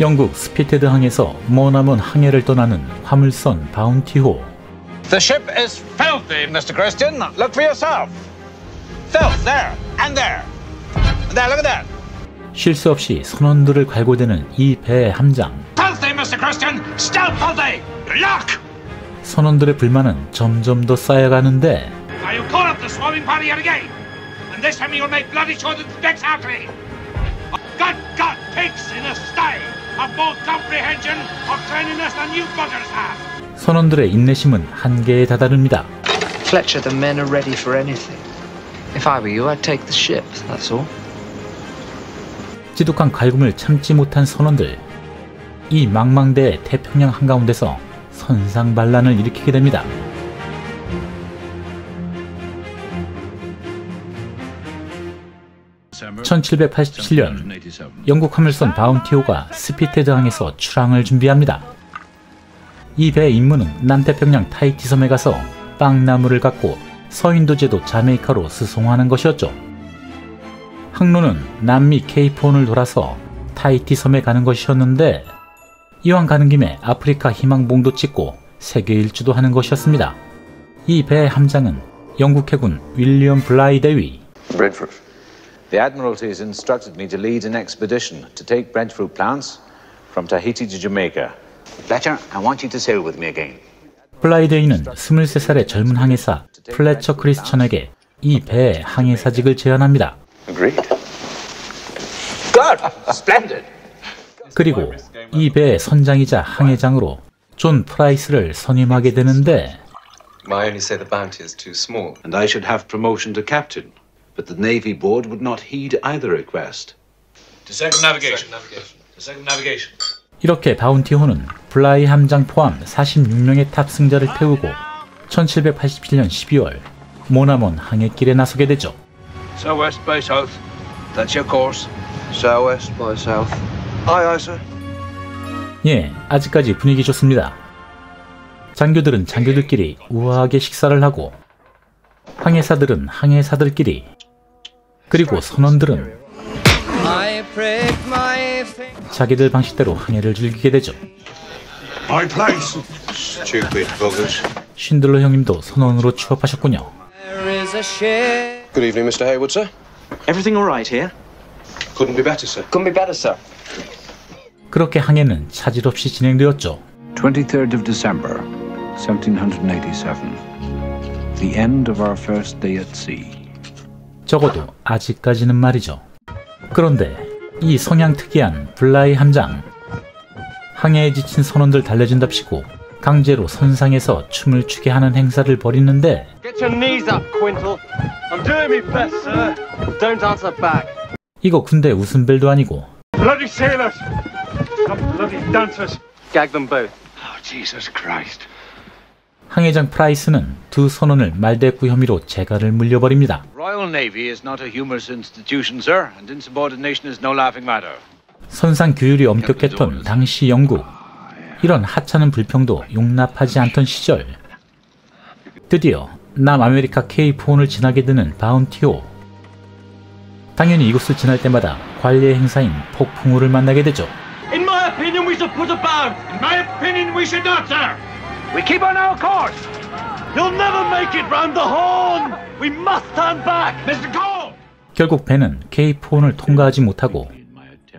영국 스피테드 항에서 머나먼 항해를 떠나는 화물선 바운티호. The ship is filthy, Mr. Christian. Look for yourself. Filth there and there. There, look at that. 쉴 수 없이 선원들을 갈고대는 이 배의 함장. Filthy, Mr. Christian. Still filthy. Look. 선원들의 불만은 점점 더 쌓여가는데. Now you call up the swarming party yet again, and this time you'll make bloody sure that the deck's after me. God, pigs in a sty have more comprehension of cleanliness than you buggers have. 선원들의 인내심은 한계에 다다릅니다. Fletcher, the men are ready for anything. If I were you, I'd take the ship. That's all. 지독한 갈굼을 참지 못한 선원들. 이 망망대해 태평양 한가운데서 선상반란을 일으키게 됩니다. (1787년) 영국 화물선 바운티호가 스피테드 항에서 출항을 준비합니다. 이 배의 임무는 남태평양 타히티 섬에 가서 빵나무를 갖고 서인도 제도 자메이카로 수송하는 것이었죠. 항로는 남미 케이프온을 돌아서 타히티 섬에 가는 것이었는데, 이왕 가는 김에 아프리카 희망봉도 찍고 세계 일주도 하는 것이었습니다. 이 배의 함장은 영국 해군 윌리엄 블라이 대위. Breadfruit. The Admiralty has instructed me to lead an expedition to take breadfruit plants from Tahiti to Jamaica. Fletcher, I want you to sail with me again. 블라이 대위는 23살의 젊은 항해사 플래처 크리스천에게 이 배의 항해사직을 제안합니다. Agreed. Good. Splendid. 그리고 이 배의 선장이자 항해장으로 존 프라이스를 선임하게 되는데, I only say the bounty is too small. And I should have promotion to captain, but the Navy Board would not heed either request. To second navigation. To second navigation. 이렇게 바운티호는 블라이 함장 포함 46명의 탑승자를 태우고 1787년 12월 모나먼 항해길에 나서게 되죠. Southwest by south. That's your course. Southwest by south. Aye, aye, sir. 예, 아직까지 분위기 좋습니다. 장교들은 장교들끼리 우아하게 식사를 하고, 항해사들은 항해사들끼리, 그리고 선원들은 자기들 방식대로 항해를 즐기게 되죠. My place. Stupid buggers. 쉰들러 형님도 선원으로 취업하셨군요. Good evening, Mr. Hayward, sir. Everything all right here? Couldn't be better, sir. Couldn't be better, sir. 그렇게 항해는 차질 없이 진행되었죠. 23rd of December, 1787. The end of our first day at sea. 적어도 아직까지는 말이죠. 그런데 이 성향 특이한 블라이 함장, 항해에 지친 선원들 달래준답시고 강제로 선상에서 춤을 추게 하는 행사를 벌이는데, Get your knees up, Quintal. I'm doing my best, sir. Don't answer back. 이거 군대 웃음벨도 아니고 Bloody sailors! Some bloody dancers! Gag them both. Oh, Jesus Christ. 항해장 프라이스는 두 선원을 말대꾸 혐의로 재가를 물려버립니다. Royal Navy is not a humorous institution, sir, and insubordination is no laughing matter. 선상 규율이 엄격했던 당시 영국. 이런 하찮은 불평도 용납하지 않던 시절, 드디어 남아메리카 케이프온을 지나게 되는 바운티호. 당연히 이곳을 지날 때마다 관례 행사인 폭풍우를 만나게 되죠. In my opinion, we should put about. In my opinion, we should not, sir. We keep on our course. You'll never make it round the horn. We must turn back. Mr. Cole! 결국 배는 케이프온을 통과하지 못하고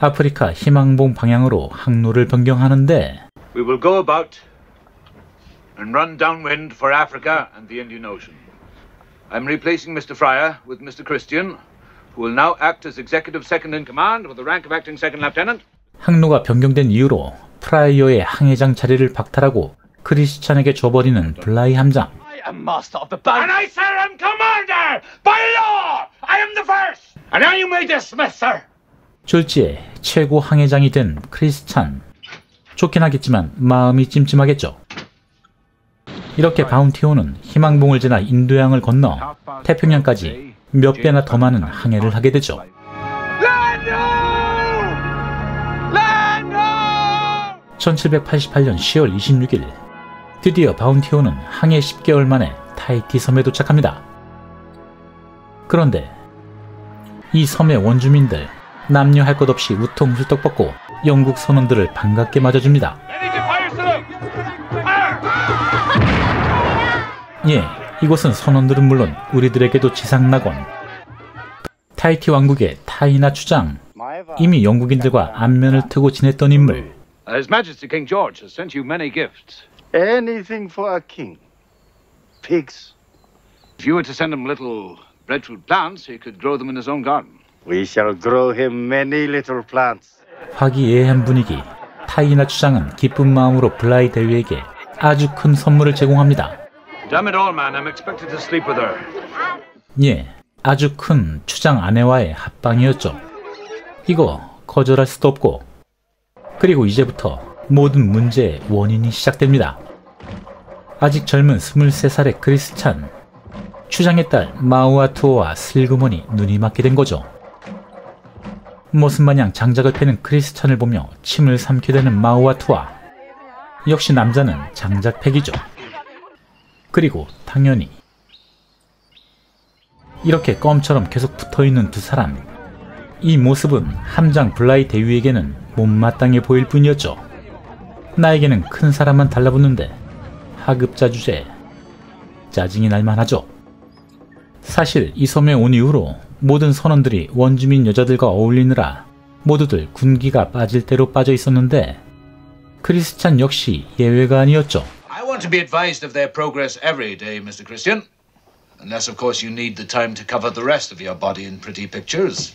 아프리카 희망봉 방향으로 항로를 변경하는데, We will go about and run downwind for Africa and the Indian Ocean. I'm replacing Mr. Fryer with Mr. Christian, who will now act as executive second in command with the rank of acting second lieutenant. 항로가 변경된 이유로 프라이어의 항해장 자리를 박탈하고 크리스찬에게 줘버리는 블라이 함장. I am master of the boat. And I, sir, am commander! By law! I am the first! And now you may dismiss, sir! 졸지에 최고 항해장이 된 크리스찬. 좋긴 하겠지만 마음이 찜찜하겠죠. 이렇게 바운티호는 희망봉을 지나 인도양을 건너 태평양까지 몇 배나 더 많은 항해를 하게 되죠. 1788년 10월 26일 드디어 바운티호는 항해 10개월 만에 타히티 섬에 도착합니다. 그런데 이 섬의 원주민들 남녀 할 것 없이 우통 훌떡 벗고 영국 선원들을 반갑게 맞아줍니다. 예, 이곳은 선원들은 물론 우리들에게도 지상낙원, 타히티 왕국의 타이나 추장, 이미 영국인들과 안면을 트고 지냈던 인물. His Majesty King George has sent you many gifts. Anything for a king. Pigs. If you were to send him little breadfruit plants, he could grow them in his own garden. We shall grow him many little plants. 화기애애한 분위기. 타이나 추장은 기쁜 마음으로 블라이 대위에게 아주 큰 선물을 제공합니다. Damn it all, man! I'm expected to sleep with her. 예, 아주 큰 추장 아내와의 합방이었죠. 이거 거절할 수도 없고, 그리고 이제부터 모든 문제의 원인이 시작됩니다. 아직 젊은 23살의 크리스찬, 추장의 딸 마우아투어와 슬그머니 눈이 맞게 된 거죠. 모습마냥 장작을 패는 크리스찬을 보며 침을 삼게 되는 마우아투어. 역시 남자는 장작 패기죠. 그리고 당연히 이렇게 껌처럼 계속 붙어있는 두 사람. 이 모습은 함장 블라이 대위에게는 못마땅해 보일 뿐이었죠. 나에게는 큰 사람만 달라붙는데 하급자 주제에 짜증이 날만하죠. 사실 이 섬에 온 이후로 모든 선원들이 원주민 여자들과 어울리느라 모두들 군기가 빠질 대로 빠져 있었는데 크리스찬 역시 예외가 아니었죠. I want to be advised of their progress every day, Mr. Christian. Unless, of course, you need the time to cover the rest of your body in pretty pictures.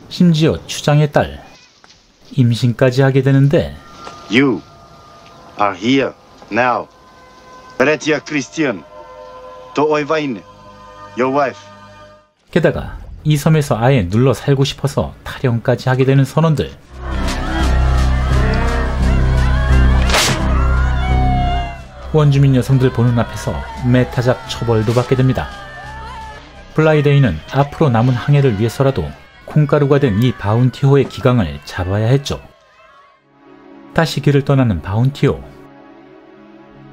심지어 추장의 딸, 임신까지 하게 되는데 You are here now. Beretia Christian. To Oivaine, your wife. 게다가 이 섬에서 아예 눌러 살고 싶어서 탈영까지 하게 되는 선원들. 원주민 여성들 보는 앞에서 매타작 처벌도 받게 됩니다. 블라이데이는 앞으로 남은 항해를 위해서라도 콩가루가 된 이 바운티호의 기강을 잡아야 했죠. 다시 길을 떠나는 바운티호.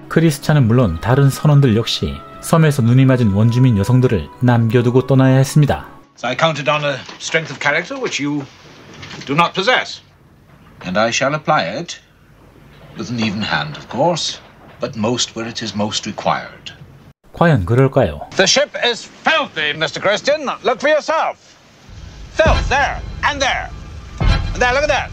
크리스찬은 물론 다른 선원들 역시 섬에서 눈이 맞은 원주민 여성들을 남겨두고 떠나야 했습니다. So I counted on a strength of character which you do not possess. And I shall apply it with an even hand, of course, but most where it is most required. 과연 그럴까요? The ship is filthy, Mr. Christian. Look for yourself. Filth there and there. And there, look at that.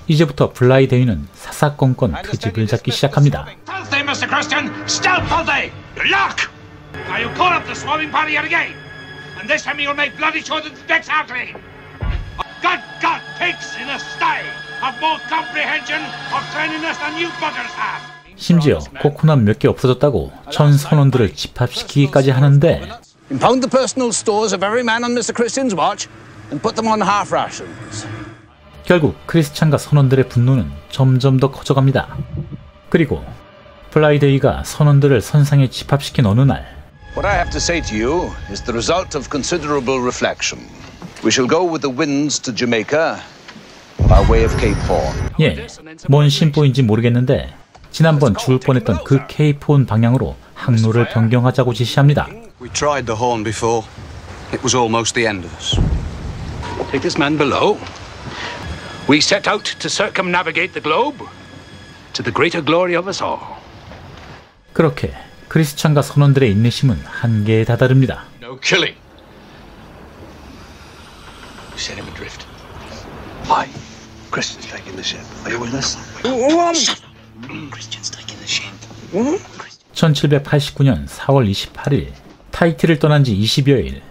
이제부터 블라이 대위는 사사건건 트집을 잡기 시작합니다. Filthy, Mr. Christian. Still filthy. Look! Now you call up the swarming party yet again. And this time you'll make bloody sure that the decks are clean. Good God, pigs in a sty have more comprehension of cleanliness than you buggers have. 심지어 코코넛 몇 개 없어졌다고 전 선원들을 집합시키기까지 하는데 Impound the personal stores of every man on Mr. Christian's watch and put them on half rations. 결국 크리스찬과 선원들의 분노는 점점 더 커져갑니다. 그리고 블라이데이가 선원들을 선상에 집합시킨 어느 날 What I have to say to you is the result of considerable reflection. We shall go with the winds to Jamaica by way of Cape Horn. 예, 뭔 심보인지 모르겠는데 지난번 죽을 뻔했던 그 케이프온 방향으로 항로를 변경하자고 지시합니다. We tried the Horn before. It was almost the end of us. Take this man below. We set out to circumnavigate the globe to the greater glory of us all. 그렇게 크리스찬과 선원들의 인내심은 한계에 다다릅니다. No killing. We set him adrift. Why? Christian's taking the ship. Are you with us? Christian's taking the ship. 1789년 4월 28일 타히티를 떠난 지 20여일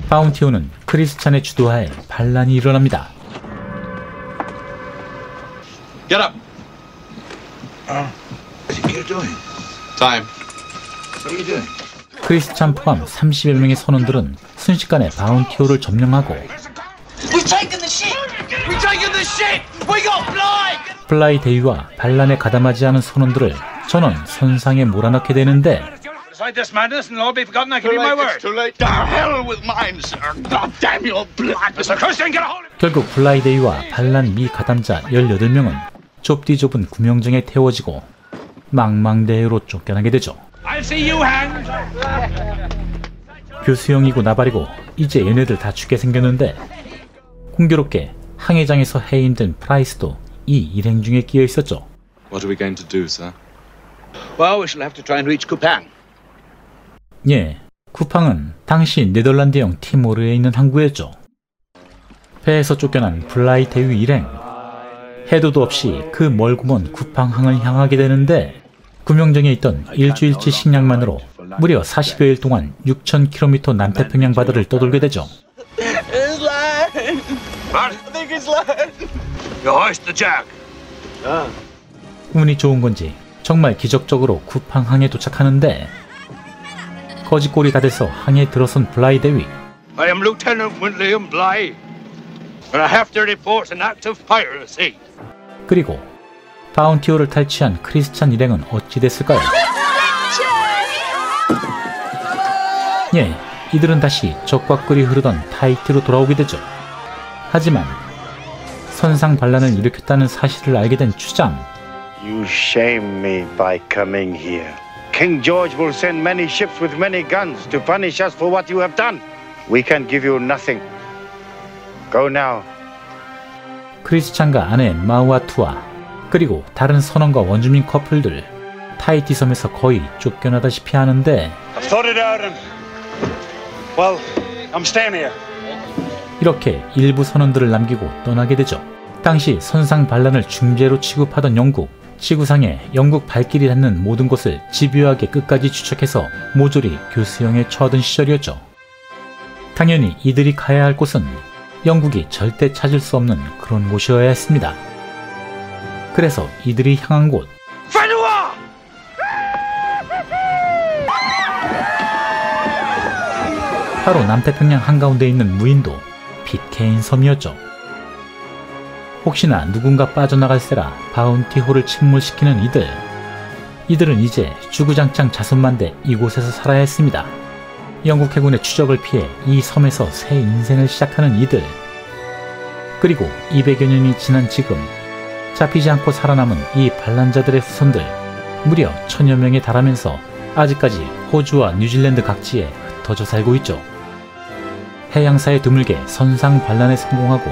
바운티호는 크리스찬의 주도하에 반란이 일어납니다. Get up. What are you doing? Time. What are you doing? 크리스찬 포함 30여 명의 선원들은 순식간에 바운티호를 점령하고 We've taken the ship! We've taken the ship! We got blind! 블라이 대위와 반란에 가담하지 않은 선원들을 전원 선상에 몰아넣게 되는데 Decide this madness and all be forgotten. I give you my word. Too late. To hell with mine, sir. God damn your blood. Mr. Christian, get a hold of it. 결국 블라이 대위와 반란 미 가담자 18명은 좁디 좁은 구명정에 태워지고 망망대해로 쫓겨나게 되죠. I'll see you hanged. 교수형이고 나발이고 이제 얘네들 다 죽게 생겼는데 공교롭게 항해장에서 해임된 프라이스도 이 일행 중에 끼어 있었죠. What are we going to do, sir? Well, we shall have to try and reach Kupang. 예, 쿠팡은 당시 네덜란드형 티모르에 있는 항구였죠. 배에서 쫓겨난 블라이 대위 일행. 해도도 없이 그 멀고 먼 쿠팡항을 향하게 되는데 구명정에 있던 일주일치 식량만으로 무려 40여일 동안 6,000km 남태평양 바다를 떠돌게 되죠. 운이 좋은 건지 정말 기적적으로 쿠팡항에 도착하는데 거짓골이 다 돼서 항에 들어선 블라이 대위. I am Lieutenant William Bligh, and I have to report an act of piracy. 그리고 바운티호를 탈취한 크리스찬 일행은 어찌 됐을까요? 예, 이들은 다시 적과 꿀이 흐르던 타히티로 돌아오게 되죠. 하지만 선상 반란을 일으켰다는 사실을 알게 된 추장. You shame me by coming here. King George will send many ships with many guns to punish us for what you have done. We can give you nothing. Go now. 크리스찬과 아내 마우아투아 그리고 다른 선원과 원주민 커플들 타히티 섬에서 거의 쫓겨나다시피 하는데 I've thought it out and well, I'm staying here. 이렇게 일부 선원들을 남기고 떠나게 되죠. 당시 선상 반란을 중재로 취급하던 영국, 지구상에 영국 발길이 닿는 모든 곳을 집요하게 끝까지 추적해서 모조리 교수형에 처하던 시절이었죠. 당연히 이들이 가야 할 곳은 영국이 절대 찾을 수 없는 그런 곳이어야 했습니다. 그래서 이들이 향한 곳, 바로 남태평양 한가운데 있는 무인도 빗케인 섬이었죠. 혹시나 누군가 빠져나갈세라 바운티호를 침몰시키는 이들은 이제 주구장창 자손만대 이곳에서 살아야 했습니다. 영국 해군의 추적을 피해 이 섬에서 새 인생을 시작하는 이들. 그리고 200여 년이 지난 지금 잡히지 않고 살아남은 이 반란자들의 후손들 무려 1000여 명에 달하면서 아직까지 호주와 뉴질랜드 각지에 흩어져 살고 있죠. 해양사에 드물게 선상 반란에 성공하고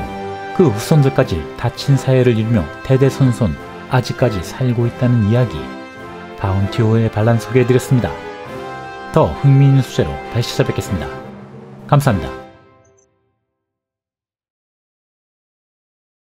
그 후손들까지 닫힌 사회를 이루며 대대손손 아직까지 살고 있다는 이야기, 바운티호의 반란 소개해드렸습니다. 더 흥미있는 소재로 다시 찾아뵙겠습니다. 감사합니다.